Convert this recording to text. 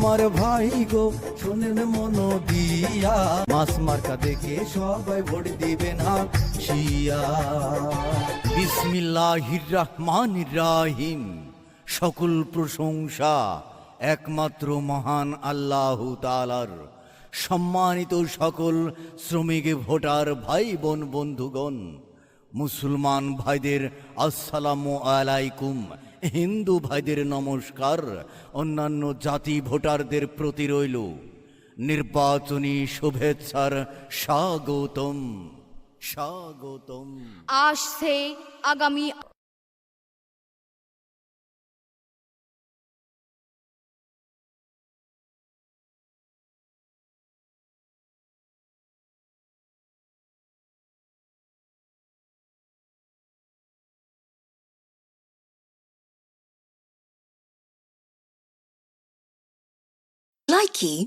আমার ভাই গো শোনেন মন দিয়া, মাস মার্কা দেখে সবাই ভোট দিবেন হাসিয়া। বিসমিল্লাহির রহমানির রহিম। সকল প্রশংসা একমাত্র মহান আল্লাহ তাআলার। সম্মানিত সকল শ্রমিক ভোটার ভাই বোন বন্ধুগণ, মুসলমান ভাইদের আসসালামু আলাইকুম, হিন্দু ভাইদের নমস্কার, অন্যান্য জাতি ভোটারদের প্রতি রইল নির্বাচনী শুভেচ্ছার স্বাগতম স্বাগতম। আসছে আগামী Likey